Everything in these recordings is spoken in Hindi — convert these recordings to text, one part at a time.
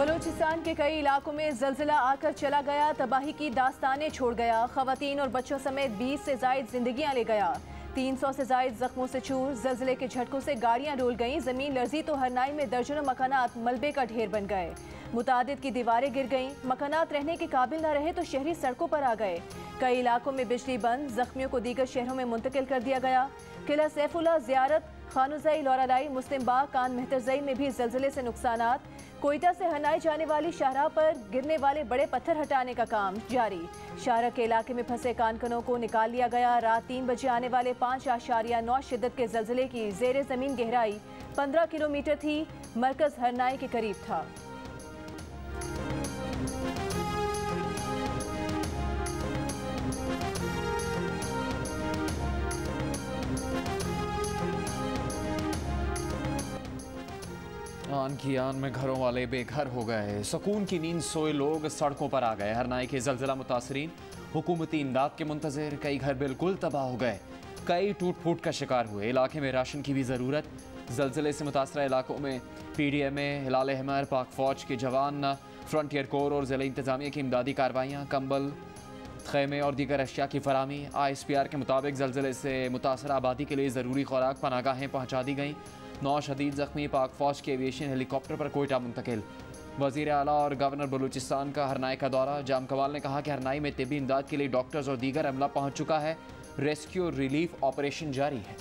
बलूचिस्तान के कई इलाकों में जलजिला आकर चला गया, तबाही की दास्तानें छोड़ गया। खवातीन और बच्चों समेत 20 से जायद जिंदगियां ले गया। 300 से जायद जख्मों से चूर। जलजिले के झटकों से गाड़ियां डोल गईं। जमीन लर्जी तो हरनाई में दर्जनों मकानात मलबे का ढेर बन गए। मुतादिद की दीवारें गिर गईं। मकानात रहने के काबिल न रहे तो शहरी सड़कों पर आ गए। कई इलाकों में बिजली बंद। जख्मियों को दीगर शहरों में मुंतकिल कर दिया गया। किला सैफुल्ला, जियारत, खानुजई, लौरालाई, मुस्लिम बाग, कान मेहतरजई में भी जलजिले से नुकसानात। कोयटा से हरनाई जाने वाली शाहराह पर गिरने वाले बड़े पत्थर हटाने का काम जारी। शाहराह के इलाके में फंसे कानकनों को निकाल लिया गया। रात 3 बजे आने वाले 5.9 शिद्दत के जलजिले की जेर जमीन गहराई 15 किलोमीटर थी। मरकज हरनाई के करीब था। आन की आन में घरों वाले बेघर हो गए। सुकून की नींद सोए लोग सड़कों पर आ गए। हरनाई के जलजिला मुतासरीन हुकूमती इमदाद के मुंतज़िर। कई घर बिल्कुल तबाह हो गए। कई टूट फूट का शिकार हुए। इलाके में राशन की भी ज़रूरत। जलजिले से मुतासरा इलाकों में PDMA, हिलाल अहमर, पाक फ़ौज के जवान, फ्रंटियर कोर और ज़िला इंतज़ामिया की इमदादी कार्रवाइयाँ, कंबल, खैमे और दीगर अशिया की फराहमी। ISPR के मुताबिक जलजिले से मुतासरा आबादी के लिए ज़रूरी खुराक पनागाहें पहुँचा दी गईं। 9 शदीद ज़ख्मी। पाक फ़ौज के एविएशन हेलीकॉप्टर पर कोयटा मुंतकिल। वज़ीर आला और गवर्नर बलूचिस्तान का हरनाई का दौरा। जाम कमाल ने कहा कि हरनाई में तिब्बी इमदाद के लिए डॉक्टर्स और दीगर अमला पहुँच चुका है। रेस्क्यू और रिलीफ ऑपरेशन जारी है।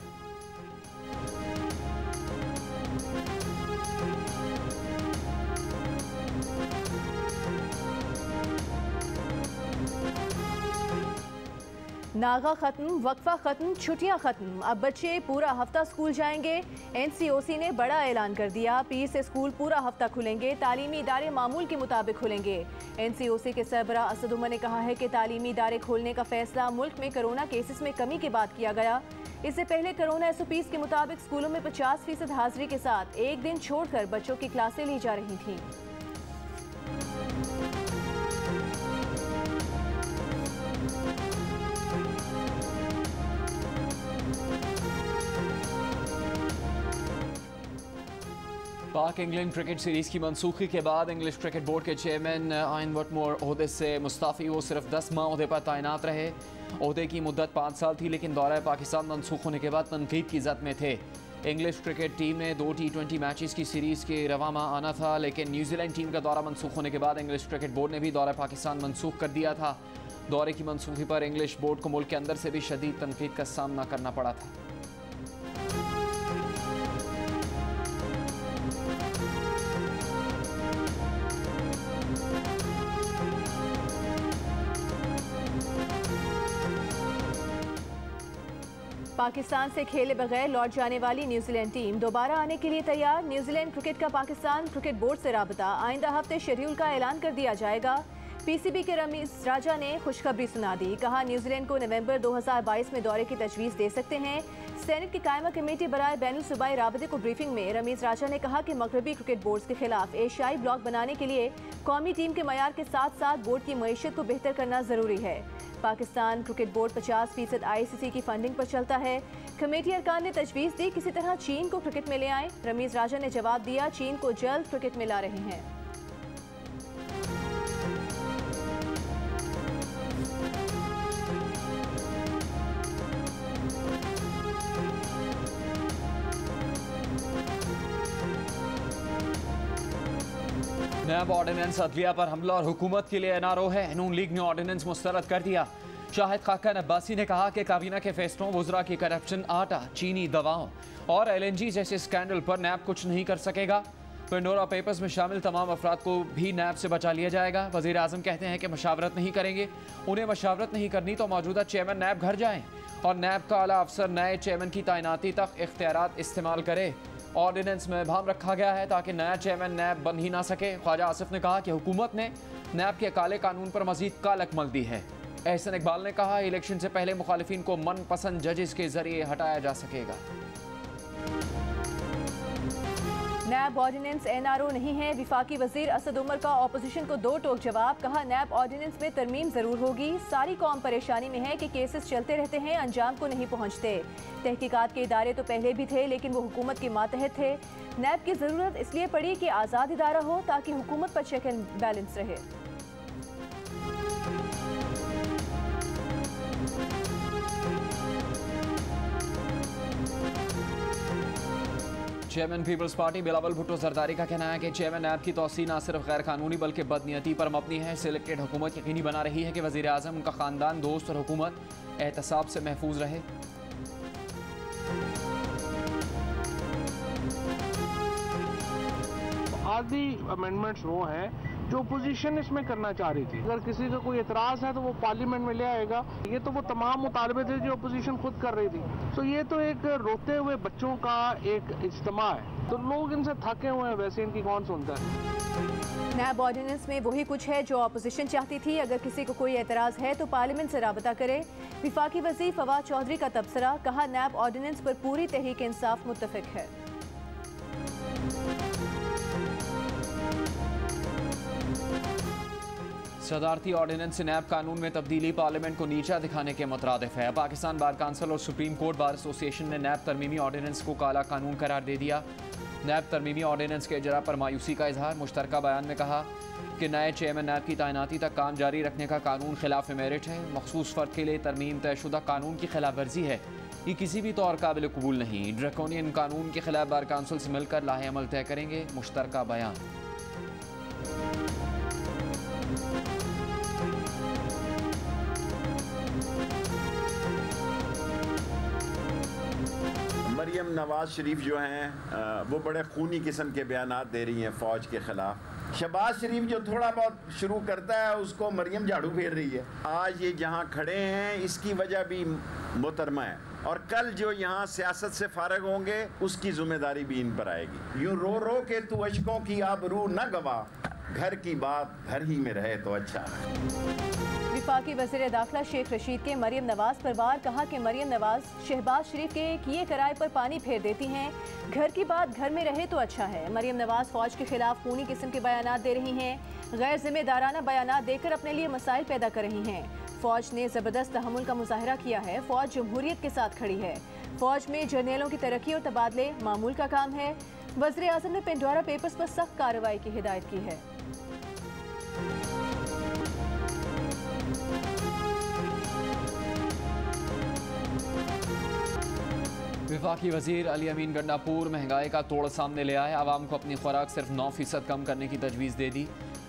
नागा खत्म, वक्फा खत्म, छुट्टियां खत्म। अब बच्चे पूरा हफ्ता स्कूल जाएंगे। NCOC ने बड़ा ऐलान कर दिया। पीर से स्कूल पूरा हफ्ता खुलेंगे। तालीमी इदारे मामूल के मुताबिक खुलेंगे। NCOC के सरबराह असद उमर ने कहा है कि तालीमी इदारे खोलने का फैसला मुल्क में कोरोना केसेस में कमी के बाद किया गया। इससे पहले कोरोना SOPs के मुताबिक स्कूलों में 50% हाजिरी के साथ एक दिन छोड़कर बच्चों की क्लासें ली जा रही थीं। पाक इंग्लैंड क्रिकेट सीरीज़ की मनसूखी के बाद इंग्लिश क्रिकेट बोर्ड के चेयरमैन आयन वटमोर ओहदे से मुस्ताफ़ी। वो सिर्फ 10 माह ओहदे पर तैनात रहे। ओहदे की मुद्दत 5 साल थी, लेकिन दौरा पाकिस्तान मनसूख होने के बाद तनकीद की जद में थे। इंग्लिश क्रिकेट टीम ने 2 T20 मैचेस की सीरीज़ के रवा माह आना था, लेकिन न्यूजीलैंड टीम का दौरा मनसूख होने के बाद इंग्लिश क्रिकेट बोर्ड ने भी दौरा पाकिस्तान मनसूख कर दिया था। दौरे की मनसूखी पर इंग्लिश बोर्ड को मुल्क के अंदर से भी शदीद तनकीद का सामना करना पड़ा था। पाकिस्तान से खेले बगैर लौट जाने वाली न्यूजीलैंड टीम दोबारा आने के लिए तैयार। न्यूजीलैंड क्रिकेट का पाकिस्तान क्रिकेट बोर्ड से राबता। आइंदा हफ्ते शेड्यूल का ऐलान कर दिया जाएगा। PCB के रमीज राजा ने खुशखबरी सुना दी। कहा न्यूजीलैंड को नवंबर 2022 में दौरे की तजवीज़ दे सकते हैं। सेनेट की कायमा कमेटी बराए बैनुल सूबाई राबते को ब्रीफिंग में रमीज राजा ने कहा कि मगरबी क्रिकेट बोर्ड के खिलाफ एशियाई ब्लॉक बनाने के लिए कौमी टीम के मयार के साथ साथ बोर्ड की मईशत को बेहतर करना ज़रूरी है। पाकिस्तान क्रिकेट बोर्ड 50% ICC की फंडिंग पर चलता है। कमेटी अरकान ने तजवीज़ दी किसी तरह चीन को क्रिकेट में ले आएं। रमीज राजा ने जवाब दिया, चीन को जल्द क्रिकेट में ला रहे हैं। नैब ऑर्डिनेंस अदलिया पर हमला और हुकूमत के लिए NRO है। नून लीग ने ऑर्डिनेंस मुस्तरद कर दिया। शाहिद खाकन अब्बासी ने कहा कि काबीना के फैसलों, वुज़रा की करप्शन, आटा, चीनी दवाओं और LNG जैसे स्कैंडल पर नैब कुछ नहीं कर सकेगा। पेंडोरा पेपर्स में शामिल तमाम अफराद को भी नैब से बचा लिया जाएगा। वज़ीर आज़म कहते हैं कि मशावरत नहीं करेंगे। उन्हें मशावरत नहीं करनी तो मौजूदा चेयरमैन नैब घर जाएँ और नैब का आला अफसर नए चेयरमैन की तैनाती तक इख्तियारात इस्तेमाल करे। ऑर्डिनेंस में भाम रखा गया है ताकि नया चेयरमैन नैब बन ही ना सके। ख्वाजा आसिफ ने कहा कि हुकूमत ने नैब के काले कानून पर मजीद कालक मल दी है। एहसन इकबाल ने कहा इलेक्शन से पहले मुखालिफिन को मनपसंद जजेस के जरिए हटाया जा सकेगा। नैब ऑर्डिनेंस NRO नहीं है, विफाकी वजीर असद उमर का ऑपोजिशन को दो टोक जवाब। कहा नैब ऑर्डिनेंस में तरमीम जरूर होगी, सारी कौम परेशानी में है कि केसेस चलते रहते हैं, अंजाम को नहीं पहुंचते। तहकीकात के इदारे तो पहले भी थे लेकिन वो हुकूमत के मातहत थे। नैब की जरूरत इसलिए पड़ी कि आज़ाद इदारा हो ताकि हुकूमत पर चेक एंड बैलेंस रहे। चेयरमैन पीपल्स पार्टी बिलावल भुट्टो जरदारी का कहना है कि चेयरमैन नैब की तौसीह न सिर्फ गैर कानूनी बल्कि बदनीयती पर मबनी है। सिलेक्टेड हुकूमत यकीनी बना रही है कि वज़ीर आज़म, उनका ख़ानदान, दोस्त और हुकूमत एहतसाब से महफूज रहे। आधी अमेंडमेंट्स वो हैं जो अपोजिशन इसमें करना चाह रही थी। अगर किसी का कोई एतराज़ है तो वो पार्लियामेंट में ले आएगा। ये तो वो तमाम मुतालबे थे जो अपोजिशन खुद कर रही थी। तो ये तो एक रोते हुए बच्चों का एक इज्तिमा है, तो लोग इनसे थके हुए हैं, वैसे इनकी कौन सुनता है। नैब ऑर्डिनेंस में वही कुछ है जो अपोजिशन चाहती थी। अगर किसी को कोई एतराज़ है तो पार्लियामेंट से राबता करे। विफाकी वज़ीर फवाद चौधरी का तबसरा। कहा नैब ऑर्डिनेंस पर पूरी तहरीक इंसाफ मुत्तफिक है। सदारती ऑर्डिनेंस से नैब कानून में तब्दीली पार्लियामेंट को नीचा दिखाने के मुतरादिफ है। पाकिस्तान बार काउंसिल और सुप्रीम कोर्ट बार एसोसिएशन ने नैब तरमीमी ऑर्डिनेंस को काला कानून करार दे दिया। नैब तरमीमी ऑर्डिनेंस के इजरा पर मायूसी का इजहार। मुश्तरका बयान में कहा कि नए चेयरमैन नैब की तैनाती तक काम जारी रखने का कानून खिलाफ मेरिट है। मखसूस फ़र्द के लिए तरमीम तयशुदा कानून की खिलाफ वर्जी है, ये किसी भी तौर काबिल कबूल नहीं। ड्रैकोनियन कानून के खिलाफ बार काउंसिल से मिलकर लाहे अमल तय करेंगे। मुश्तरका बयान। मरियम नवाज शरीफ जो हैं वो बड़े खूनी किस्म के बयानात दे रही हैं फ़ौज के ख़िलाफ़। शहबाज शरीफ जो थोड़ा बहुत शुरू करता है उसको मरियम झाड़ू फेर रही है। आज ये जहाँ खड़े हैं इसकी वजह भी मोहतरमा है, और कल जो यहाँ सियासत से फारग होंगे उसकी जिम्मेदारी भी इन पर आएगी। यूँ रो रो के तू अशकों की आबरू न गवा, घर की बात घर ही में रहे तो अच्छा है। विफाकी वज़ीर दाखिला शेख रशीद के मरियम नवाज पर वार। कहा कि मरियम नवाज शहबाज शरीफ के किए कराए पर पानी फेर देती हैं, घर की बात घर में रहे तो अच्छा है। मरियम नवाज फ़ौज के खिलाफ खूनी किस्म के बयानात दे रही हैं, गैर जिम्मेदाराना बयानात देकर अपने लिए मसाइल पैदा कर रही हैं। फ़ौज ने ज़बरदस्त तहम्मुल का मुजाहरा किया है, फ़ौज जमहूरियत के साथ खड़ी है। फ़ौज में जर्नलों की तरक्की और तबादले मामूल का काम है। वज़ीर आज़म ने पेंडोरा पेपर्स पर सख्त कार्रवाई की हिदायत की है। विफाकी वज़ीर अली अमीन गंडापुर महंगाई का तोड़ सामने ले आए। आवाम को अपनी खुराक सिर्फ 9% कम करने की तजवीज़ दे दी।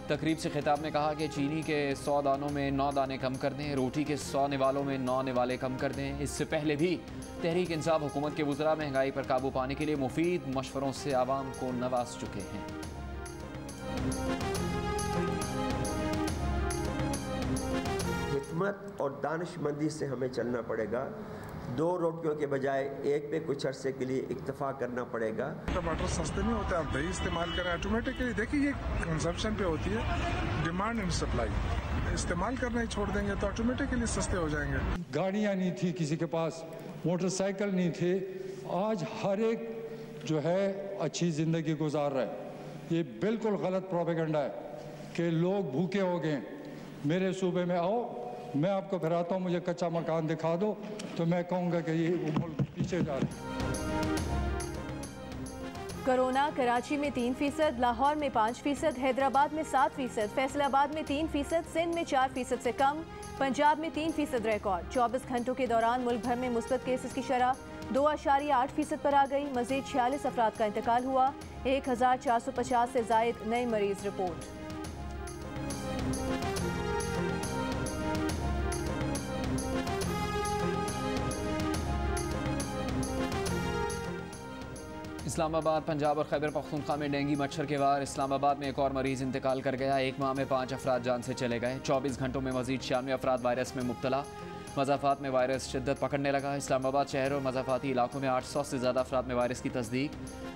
तकरीब से खिताब में कहा कि चीनी के 100 दानों में 9 दाने कम कर दें, रोटी के 100 निवालों में 9 निवाले कम कर दें। इससे पहले भी तहरीक इंसाफ हुकूमत के वज़रा महंगाई पर काबू पाने के लिए मुफीद मशवरों से आवाम को नवाज चुके हैं। हिकमत और दानिशमंदी से हमें चलना पड़ेगा। 2 रोटियों के बजाय एक पे कुछ अरसे के लिए इक्तफा करना पड़ेगा। टमाटर सस्ते नहीं होते, आप दही इस्तेमाल करें ऑटोमेटिकली। देखिए ये कंजप्शन पे होती है, डिमांड एंड सप्लाई। इस्तेमाल करना ही छोड़ देंगे तो ऑटोमेटिकली सस्ते हो जाएंगे। गाड़ियाँ नहीं थी, किसी के पास मोटरसाइकिल नहीं थे, आज हर एक जो है अच्छी ज़िंदगी गुजार रहा है। ये बिल्कुल गलत प्रोपेगेंडा है कि लोग भूखे हो गए। मेरे सूबे में आओ, मैं आपको फिराता हूँ, मुझे कच्चा मकान दिखा दो तो मैं कहूँगा कि ये मुल्क पीछे जा रहा है। कोरोना कराची में 3%, लाहौर में 5%, हैदराबाद में 7%, फैसलाबाद में 3%, सिंध में 4% से कम, पंजाब में 3% रिकॉर्ड। 24 घंटों के दौरान मुल्क भर में मुस्बत केसेस की शरह 2.8% पर आ गई। मजीद 46 अफराद का इंतकाल हुआ। 1450 से जायद नए मरीज रिपोर्ट। इस्लामाबाद, पंजाब और खैबर पख्तूनख्वा में डेंगू मच्छर के वार। इस्लामाबाद में एक और मरीज़ इंतकाल कर गया। एक माह में 5 अफराद जान से चले गए। 24 घंटों में मजीद 96 अफराद वायरस में मुब्तला। मज़ाफ़ात में वायरस शिद्दत पकड़ने लगा। इस्लामाबाद शहर और मज़ाफ़ाती इलाकों में 800 से ज़्यादा अफराद में वायरस की तस्दीक।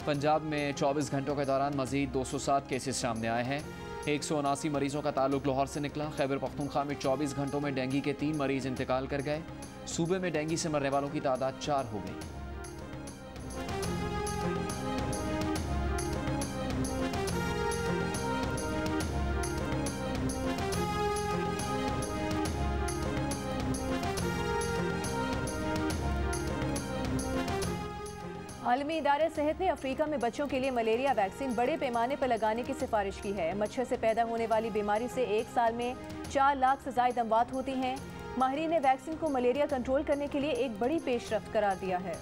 पंजाब में 24 घंटों के दौरान मजीद 207 केसेस सामने आए हैं। 179 मरीज़ों का ताल्लुक लाहौर से निकला। खैबर पख्तूनख्वा में 24 घंटों में डेंगू के 3 मरीज़ इंतकाल कर गए। सूबे में डेंगू से मरने वालों की तादाद 4 हो गई। आलमी इदारे सेहत ने अफ्रीका में बच्चों के लिए मलेरिया वैक्सीन बड़े पैमाने पर लगाने की सिफारिश की है। मच्छर से पैदा होने वाली बीमारी से एक साल में 4 लाख से ज्यादा अमवात होती हैं। माहिरीन ने वैक्सीन को मलेरिया कंट्रोल करने के लिए एक बड़ी पेशरफ्त करार दिया है।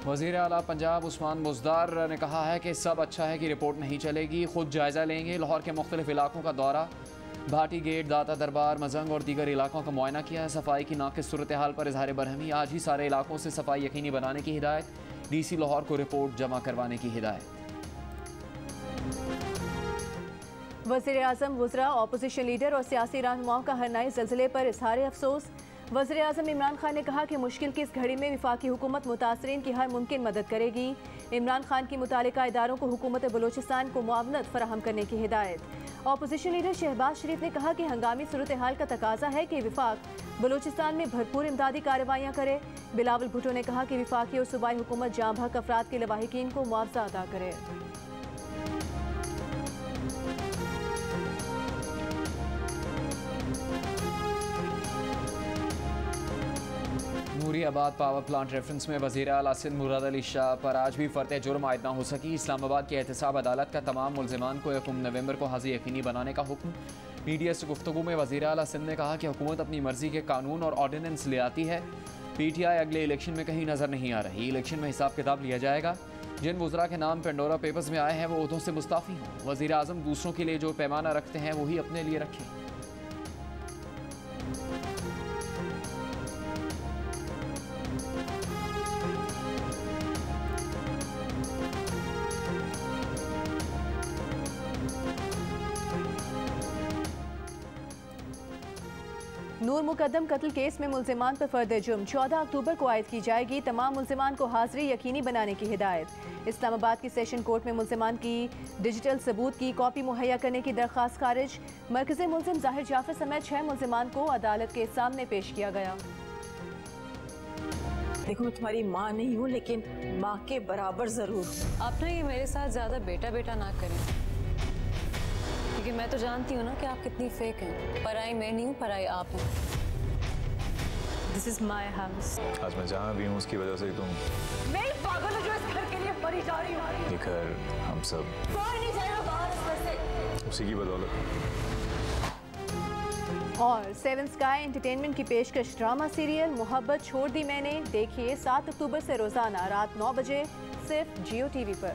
वज़ीर आला पंजाब उस्मान बुज़दार ने कहा है कि सब अच्छा है कि रिपोर्ट नहीं चलेगी, खुद जायज़ा लेंगे। लाहौर के मुख्तलिफ इलाकों का दौरा, भाटी गेट, दाता दरबार, मजंग और दीगर इलाकों का मुआयना किया है। सफाई की नाक़िस सूरत हाल पर इजहार बरहमी। आज ही सारे इलाकों से सफाई यकीनी बनाने की हिदायत। DC लाहौर को रिपोर्ट जमा करवाने की हिदायत। वज़ीर आज़म, वुज़रा, अपोजिशन लीडर और सियासी रहनुमाओं का हरनाई ज़लज़ले पर इज़हार अफसोस। वज़ीर आज़म इमरान खान ने कहा कि मुश्किल की इस घड़ी में वफाकी हुकूमत मुतासरीन की हर मुमकिन मदद करेगी। इमरान खान की मुतालिका इदारों को हुकूमत बलूचिस्तान को मुआवनत फराहम करने की हिदायत। अपोजिशन लीडर शहबाज शरीफ ने कहा कि हंगामी सूरत हाल का तकाजा है कि वफाक बलूचिस्तान में भरपूर इमदादी कार्रवाइयाँ करे। बिलावल भुट्टो ने कहा कि वफाकी और सूबाई हुकूमत जाँ बहक अफराद के लवाहिकीन को मुआवजा अदा करे। नूरियाबाद पावर प्लांट रेफरेंस में वज़ीर आला सिंध मुराद अली शाह पर आज भी फ़र्द जुर्म आयद ना हो सकी। इस्लामाबाद की एहतसाब अदालत का तमाम मुल्ज़िमान को 1 नवंबर को हाज़िर यकीनी बनाने का हुक्म। मीडिया से गुफ्तगू में वज़ीर आला सिंध ने कहा कि हुकूमत अपनी मर्जी के कानून और ऑर्डिनेंस ले आती है। PTI अगले इलेक्शन में कहीं नज़र नहीं आ रही। इलेक्शन में हिसाब किताब लिया जाएगा। जिन वज़रा के नाम पेंडोरा पेपर्स में आए हैं वो ओहदों से मुस्ताफ़ी हों। वज़ीर आज़म दूसरों के लिए जो पैमाना रखते हैं वही अपने लिए रखें। नूर मुकद्दम कत्ल केस में मुल्जिमान पर फर्द जुर्म 14 अक्टूबर को आयद की जाएगी। तमाम मुल्जिमान को हाजिरी यकीनी बनाने की हिदायत। इस्लामाबाद की सेशन कोर्ट में मुल्जिमान की डिजिटल सबूत की कॉपी मुहैया करने की दरख्वास्त खारिज। मरकज़ी मुल्जिम जाहिर जाफर समेत 6 मुल्जिमान को अदालत के सामने पेश किया गया। देखो, मैं तुम्हारी माँ नहीं हूँ लेकिन माँ के बराबर जरूर। आप ना ये मेरे साथ ज्यादा बेटा बेटा ना करें, क्योंकि मैं तो जानती हूँ ना कि आप कितनी फेक हैं। पराई मैं नहीं हूँ, पराई आप हैं। This is my house. आज मैं जहाँ भी हूँ उसकी वजह से तुम। मैं पागल हूँ जो इस घर के लिए मरी जा रही हूँ। ये घर हम सब। कोई नहीं जाएगा बाहर इस घर से। उसी की बदौलत। और 7 स्काई एंटरटेनमेंट की पेशकश ड्रामा सीरियल मोहब्बत छोड़ दी मैंने। देखिए 7 अक्टूबर से रोजाना रात 9 बजे सिर्फ Jio TV पर।